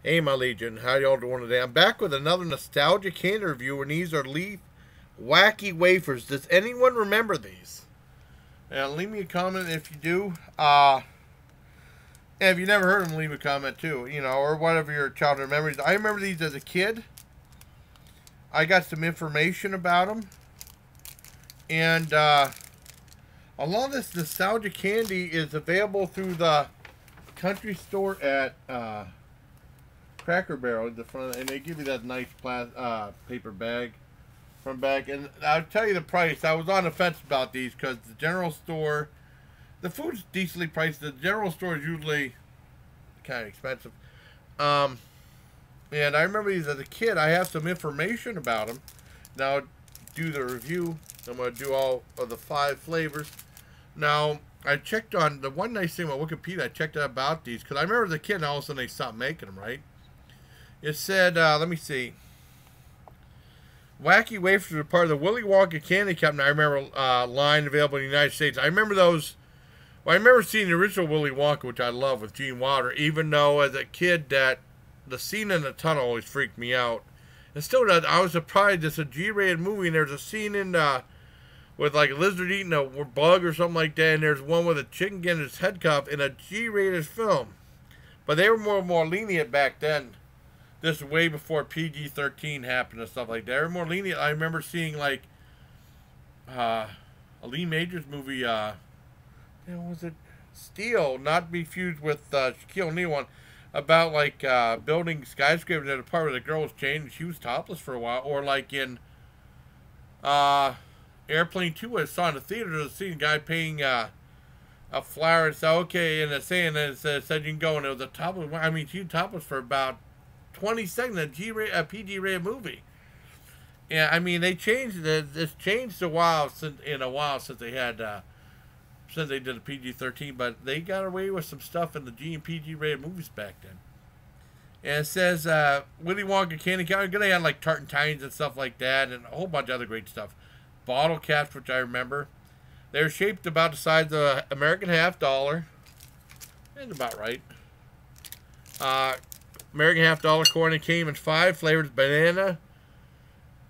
Hey, my Legion, how y'all doing today? I'm back with another nostalgia candy review, and these are Leaf Wacky Wafers. Does anyone remember these? And leave me a comment if you do. And if you never heard them, leave a comment too. Or whatever your childhood memories. I remember these as a kid. I got some information about them, and a lot of this nostalgia candy is available through the country store at Cracker Barrel at the front, and they give you that nice paper bag from back. And I'll tell you the price. I was on the fence about these because the general store, the food's decently priced. The general store is usually kind of expensive. Um, and I remember these as a kid. I have some information about them. Now, do the review. I'm going to do all of the 5 flavors. Now, I checked on the one nice thing about Wikipedia. I checked out about these because I remember as a kid, and all of a sudden they stopped making them, right? It said, let me see. Wacky Wafers are part of the Willy Wonka Candy Company. I remember line available in the United States. I remember those. Well, I remember seeing the original Willy Wonka, which I love, with Gene Wilder. Even though as a kid, that the scene in the tunnel always freaked me out. And still does. I was surprised it's a G-rated movie, and there's a scene in with like a lizard eating a bug or something like that, and there's one with a chicken getting its head cut off in a G-rated film. But they were more lenient back then. This is way before PG-13 happened and stuff like that. They were more lenient. I remember seeing like a Lee Majors movie. Was it Steel? Not to be fused with Shaquille O'Neal one about like building skyscrapers at a part where the girl was chained and she was topless for a while, or like in Airplane 2, I saw in the theater. There's a scene, a guy paying a flower and said, okay, and it's saying that it said you can go, and it was a topless. I mean, she was topless for about 20 seconds, a PG-rated movie. Yeah, I mean they changed it. It's changed a while since they had since they did a PG-13, but they got away with some stuff in the G and PG-rated movies back then. And it says Willy Wonka Candy Company. They had like Tartan Tines and stuff like that, and a whole bunch of other great stuff. Bottle caps, which I remember. They're shaped about the size of an American half dollar. That's about right. American half dollar coin. It came in 5 flavors: banana,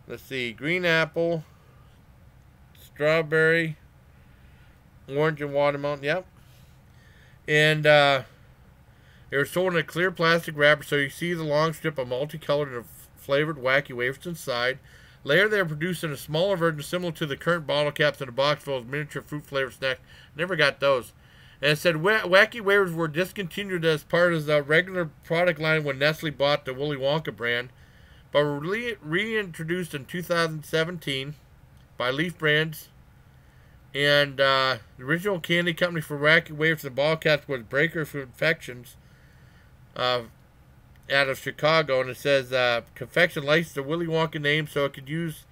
let's see, green apple, strawberry, orange, and watermelon. Yep. And they were sold in a clear plastic wrapper, so you see the long strip of multicolored and flavored Wacky Wafers inside. Later, they are produced in a smaller version similar to the current bottle caps in a box full of miniature fruit flavored snacks. Never got those. And it said Wacky Wafers were discontinued as part of the regular product line when Nestle bought the Willy Wonka brand, but were reintroduced in 2017 by Leaf Brands. And the original candy company for Wacky Wafers and ball caps was Breaker Confections out of Chicago. And it says confection licensed the Willy Wonka name so it could use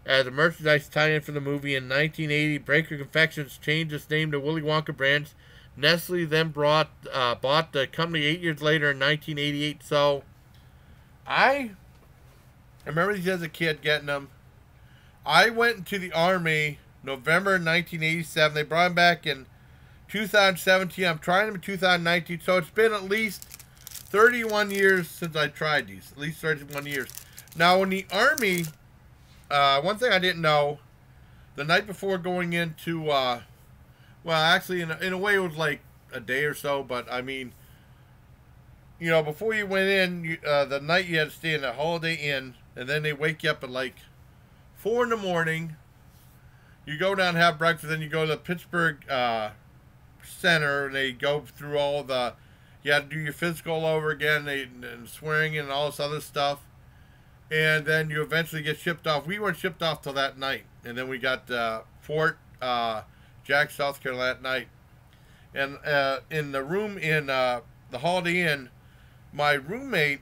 as a merchandise tie-in for the movie. In 1980, Breaker Confections changed its name to Willy Wonka Brands. Nestle then bought the company 8 years later in 1988. So I remember these as a kid getting them. I went into the Army November 1987. They brought them back in 2017. I'm trying them in 2019. So it's been at least 31 years since I tried these. At least 31 years. Now in the Army, one thing I didn't know, the night before going into, well, actually, in a way, it was like a day or so, but I mean, before you went in, the night you had to stay in the Holiday Inn, and then they wake you up at like 4 in the morning. You go down and have breakfast, then you go to the Pittsburgh Center, and they go through all the, you have to do your physical all over again, and swearing and all this other stuff. And then you eventually get shipped off. We weren't shipped off till that night. And then we got Fort Jack, South Carolina that night. And in the room in the Holiday Inn, my roommate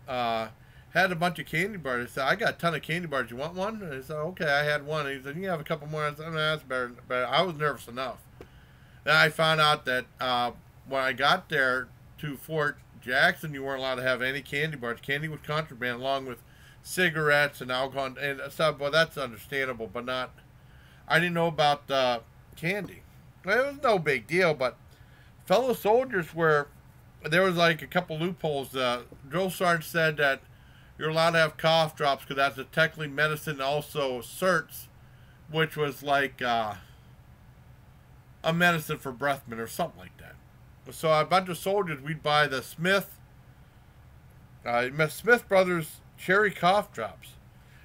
had a bunch of candy bars. He said, I got a ton of candy bars. You want one? And I said, okay, I had one. And he said, you have a couple more. I said, no, that's better. But I was nervous enough. Then I found out that when I got there to Fort Jackson, you weren't allowed to have any candy bars. Candy was contraband, along with cigarettes and alcohol and stuff. Well, that's understandable, but not. I didn't know about candy. Well, it was no big deal, but fellow soldiers were there was like a couple loopholes. Drill sergeant said that you're allowed to have cough drops because that's a technically medicine, and also certs, which was like a medicine for breath mint or something like that. So a bunch of soldiers, we'd buy the Smith Brothers cherry cough drops,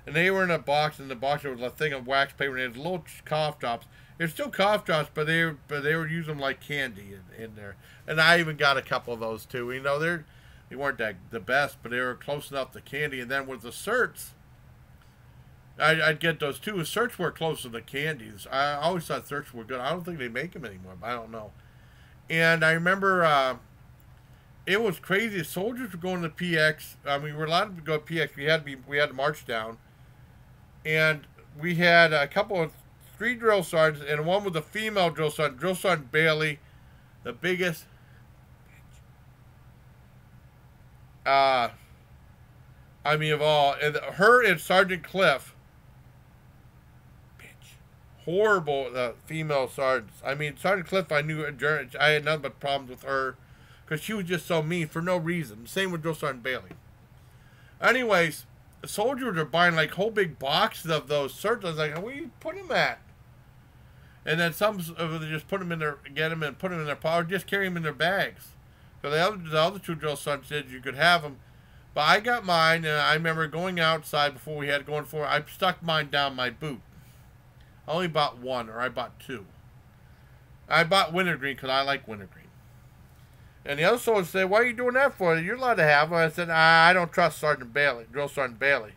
and they were in a box. And the box there was a thing of wax paper, and it had little cough drops. They're still cough drops, but they were using them like candy in there. And I even got a couple of those too. You know, they weren't the best, but they were close enough to candy. And then with the certs, I'd get those too. The certs were closer to candies. I always thought certs were good. I don't think they make them anymore, but I don't know. And I remember it was crazy. Soldiers were going to PX. I mean, we were allowed to go to PX. We had to march down, and we had a couple of 3 drill sergeants, and one was a female drill Sergeant Bailey, the biggest. I mean, of all, and her and Sergeant Cliff. Horrible female sergeants. I mean, Sergeant Cliff, I knew I had nothing but problems with her because she was just so mean for no reason. Same with Drill Sergeant Bailey. Anyways, the soldiers are buying like whole big boxes of those certs. I was like, where you put them at? And then some of them just put them in their, get them and put them in their power, just carry them in their bags. So the other 2 drill sergeants said you could have them. But I got mine, and I remember going outside before we had going for it. I stuck mine down my boot. I only bought 1, or I bought 2. I bought wintergreen because I like wintergreen. And the other soldier said, "Why are you doing that for? You're allowed to have them." I said, "I don't trust Drill Sergeant Bailey."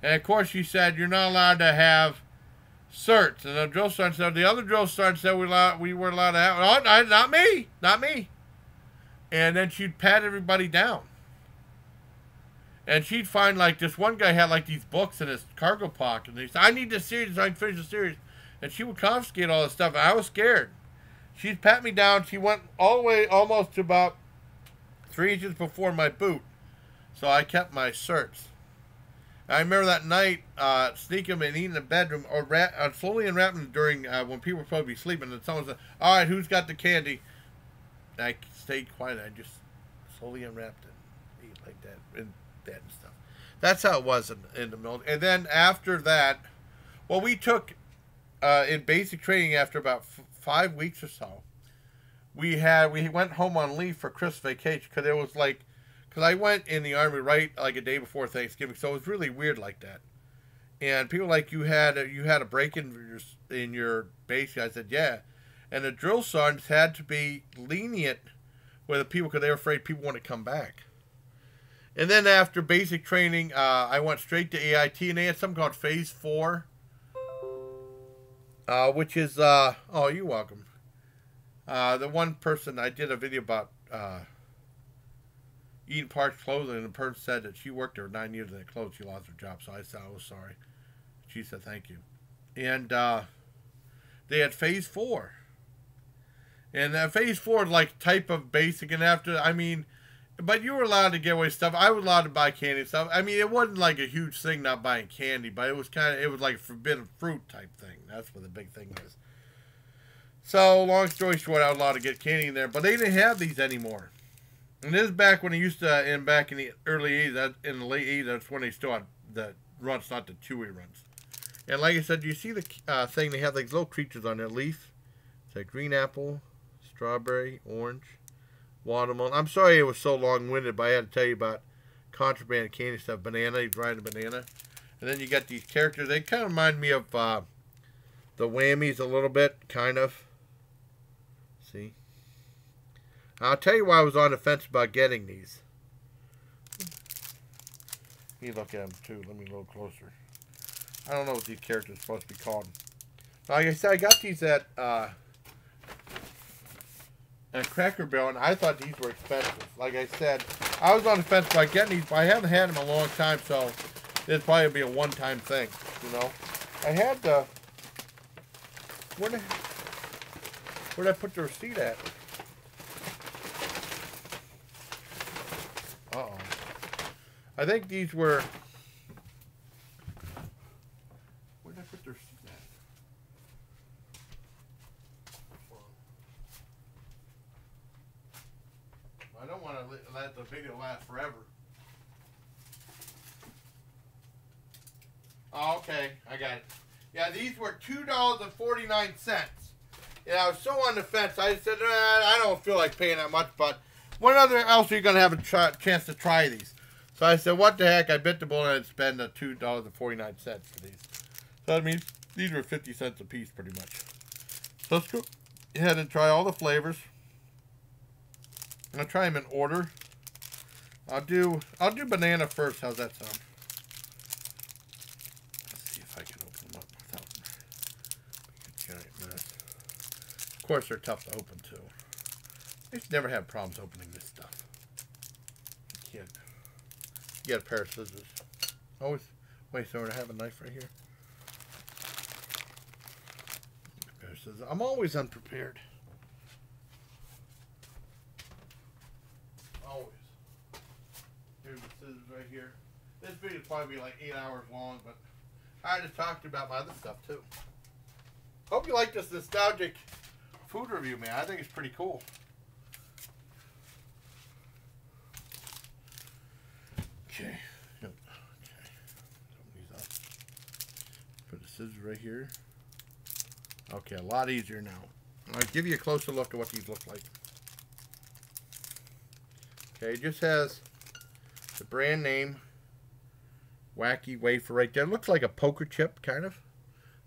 And of course she said, "You're not allowed to have certs." And the drill sergeant said, the other drill sergeant said we were allowed to have. Oh, not me, not me. And then she'd pat everybody down. And she'd find like this one guy had like these books in his cargo pocket. And he said, "I need this series so I can finish the series." And she would confiscate all this stuff. And I was scared. She'd pat me down. She went all the way almost to about 3 inches before my boot. So I kept my certs. I remember that night sneaking and eating in the bedroom or slowly unwrapping during when people were supposed to be sleeping. And someone said, "All right, who's got the candy?" And I stayed quiet. I just slowly unwrapped it and ate like that. And that and stuff. That's how it was in the military. And then after that, well, we took in basic training after about 5 weeks or so. We went home on leave for Christmas vacation because it was like, because I went in the Army right like a day before Thanksgiving, so it was really weird like that. And people like you had a break in your base. I said yeah, and the drill sergeants had to be lenient with the people because they were afraid people wouldn't come back. And then after basic training, I went straight to AIT, and they had something called Phase 4, which is, oh, you're welcome. The one person, I did a video about eating parched clothing, and the person said that she worked there 9 years and it closed. She lost her job, so I said I was sorry. She said thank you. And they had Phase 4. And Phase 4 is like type of basic, and after, I mean, but you were allowed to get away with stuff. I was allowed to buy candy and stuff. I mean, it wasn't like a huge thing not buying candy, but it was like a forbidden fruit type thing. That's what the big thing is. So, long story short, I was allowed to get candy in there, but they didn't have these anymore. And this is back when they used to, back in the early 80s, in the late 80s, that's when they still had the runs, not the chewy runs. And like I said, you see the thing, they have like little creatures on their leaf. It's like green apple, strawberry, orange, watermelon. I'm sorry it was so long-winded, but I had to tell you about contraband candy stuff. Banana, you grind a banana. And then you got these characters. They kind of remind me of the Whammies a little bit, kind of. See? I'll tell you why I was on the fence about getting these. Let me look at them, too. Let me look closer. I don't know what these characters are supposed to be called. Like I said, I got these at Cracker Barrel, and I thought these were expensive. Like I said, I was on the fence about getting these, but I haven't had them a long time, so it'd probably be a one-time thing, you know. I had the... Where'd I put the receipt at? Uh-oh. I think these were... Where'd I put the receipt at? I I don't want to let the video last forever. Oh, okay, I got it. Yeah, these were $2.49. And I was so on the fence. I said, I don't feel like paying that much, but when else are you going to have a chance to try these? So I said, what the heck? I bit the bullet and I'd spend the $2.49 for these. So that means these were 50 cents a piece, pretty much. So let's go ahead and try all the flavors. I'm going to try them in order. I'll do banana first. How's that sound? I can open them up without a giant mess. Of course, they're tough to open too. I used to never have problems opening this stuff. You can't get a pair of scissors. Always. Wait, so I have a knife right here. A pair of scissors. I'm always unprepared. Always. Here's the scissors right here. This video will probably be like 8 hours long, but I just talked about my other stuff too. Hope you like this nostalgic food review, man. I think it's pretty cool. Okay. Yep. Okay. Open these up. Put the scissors right here. Okay, a lot easier now. I'll give you a closer look at what these look like. Okay, it just has the brand name Wacky Wafer right there. It looks like a poker chip, kind of.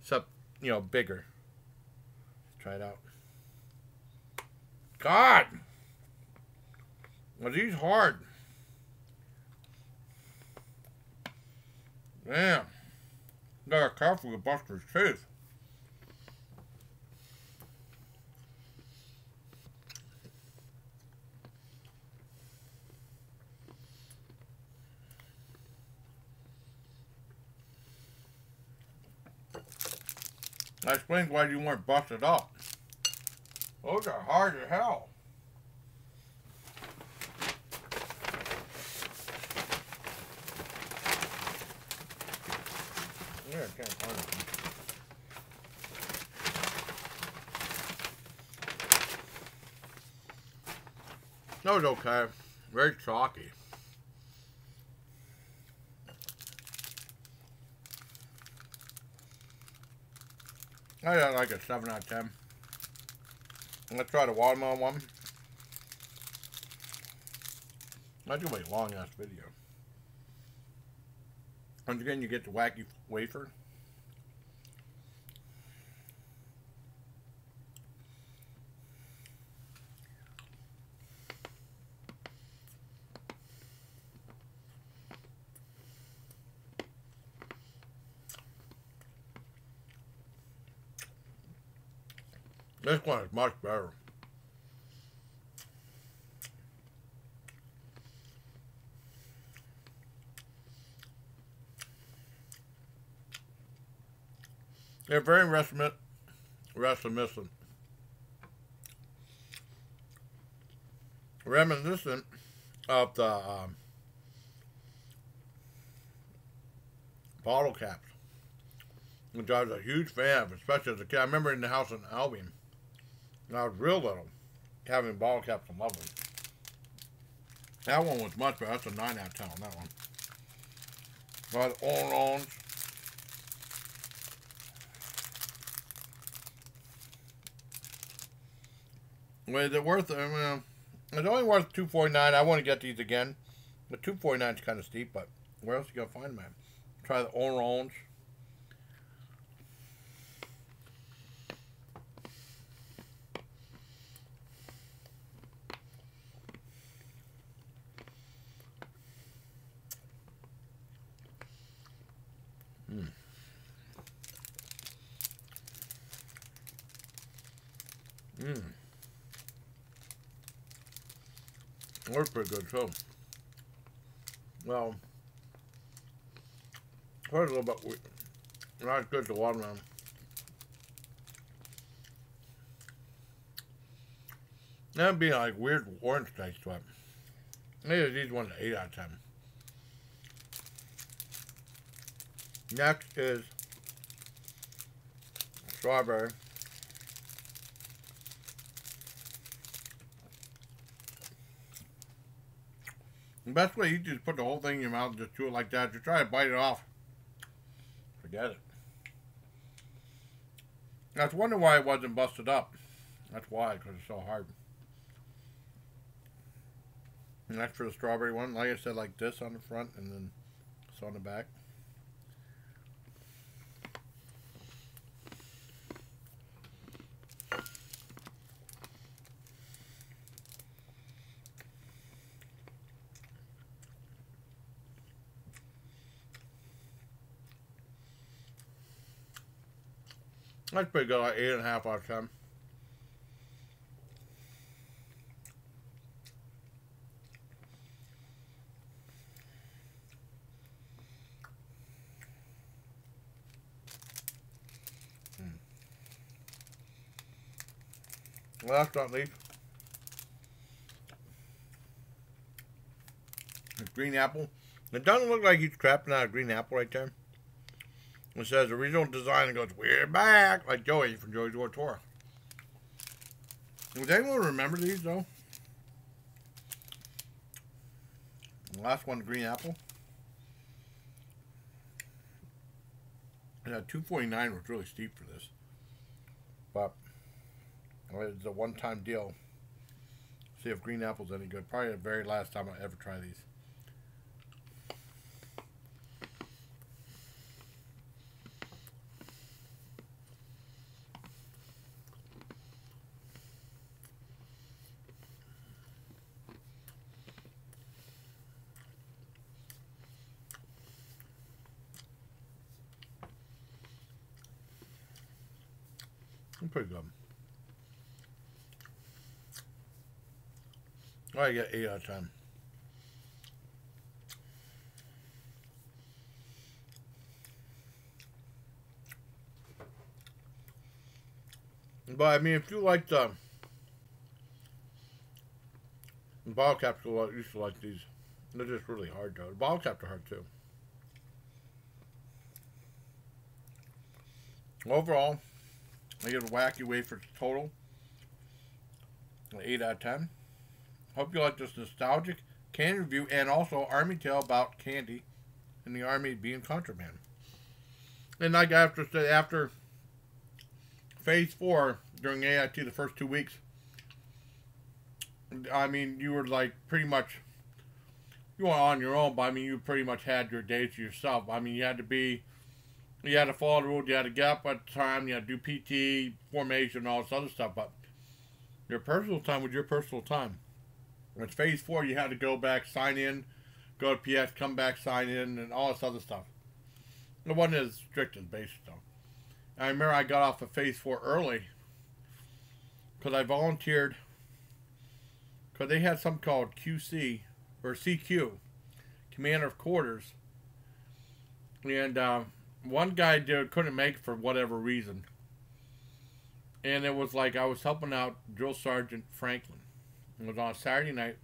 Except, you know, bigger. Let's try it out. God! Are these hard? Damn. Gotta be careful with Buster's teeth. That explains why you weren't busted up. Those are hard as hell. Yeah, I can't find them. That was okay. Very chalky. I got like a 7 out of 10. Let's try the watermelon one. That's gonna be a long ass video. Once again, you get the Wacky Wafer. This one is much better. They're very reminiscent of the bottle caps, which I was a huge fan of, especially as a kid. I remember in the house in Albion, when I was real little, having bottle caps and loving them. That one was much better. That's a 9 out of 10 on that one. Got orange. Well, is it worth it? It's only worth $2.49. I want to get these again. The $2.49 is kind of steep, but where else are you going to find them at? Try the orange. That's pretty good too. Well, first a little bit weird. Not as good as the watermelon. That'd be like weird orange taste to it. Maybe these ones are 8 out of 10. Next is strawberry. The best way you just put the whole thing in your mouth and just chew it like that. You try to bite it off. Forget it. I was wondering why it wasn't busted up. That's why, because it's so hard. And that's for the strawberry one. Like I said, like this on the front and then this on the back. That's pretty good, like 8.5 out of 10. Last but not least, green apple. It doesn't look like he's crapping out a green apple right there. It says original design and goes, we're back, like Joey from Joey's World Tour. Does anyone remember these though? The last one, green apple. Yeah, $2.49 was really steep for this, but it's a one-time deal. See if green apple's any good. Probably the very last time I ever try these. Pretty good. I get 8 out of 10. But I mean, if you like the bottle caps, I used to like these. They're just really hard though. The bottle caps are hard too. Overall, I give Wacky Wafers total 8 out of 10. Hope you like this nostalgic candy review and also Army tale about candy and the Army being contraband. And like I have to say, after Phase 4 during AIT, the first 2 weeks, I mean, you were like pretty much, you were on your own, but I mean, you pretty much had your days to yourself. I mean, you had to follow the rules, you had to get up at the time, you had to do PT, formation, all this other stuff, but your personal time was your personal time. With Phase 4, you had to go back, sign in, go to PS, come back, sign in, and all this other stuff. It wasn't as strict as basic, though. I remember I got off of Phase 4 early because I volunteered, because they had something called QC, or CQ, Commander of Quarters, and one guy couldn't make it for whatever reason. And it was like I was helping out Drill Sergeant Franklin. It was on a Saturday night. I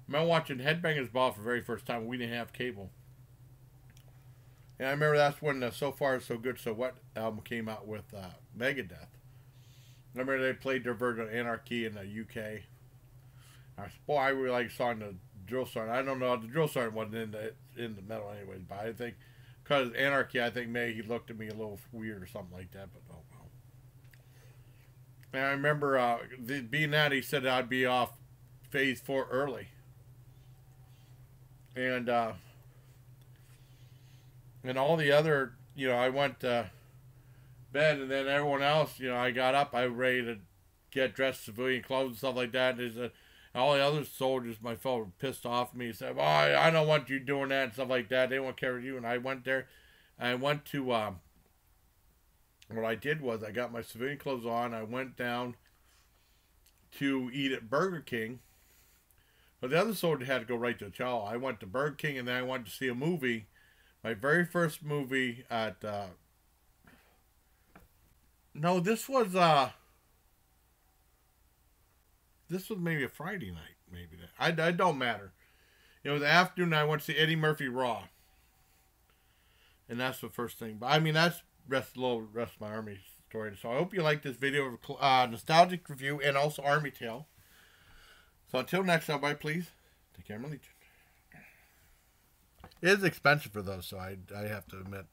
remember watching Headbangers Ball for the very first time. We didn't have cable. And I remember that's when the So Far So Good So What album came out with Megadeth. I remember they played their version of Anarchy in the UK. I really like the song the Drill Sergeant. I don't know, the Drill Sergeant wasn't in the metal anyways, but I think because Anarchy, I think maybe he looked at me a little weird or something like that, but oh well. And I remember being that, he said I'd be off Phase 4 early. And all the other, I went to bed, and then everyone else, I got up, I was ready to get dressed civilian clothes and stuff like that. And all the other soldiers, my fellow, were pissed off at me. Said, well, I don't want you doing that and stuff like that. They won't care with you. And I went there. I went to, what I did was I got my civilian clothes on. I went down to eat at Burger King. But the other soldier had to go right to the chow. I went to Burger King, and then I went to see a movie. My very first movie at, no, this was maybe a Friday night, maybe. I don't matter. It was the afternoon. I went to see Eddie Murphy Raw, and that's the first thing. But I mean, that's rest of my Army story. So I hope you like this video of nostalgic review and also Army tale. So until next time, bye, please take care, my legion. It is expensive for those, so I have to admit.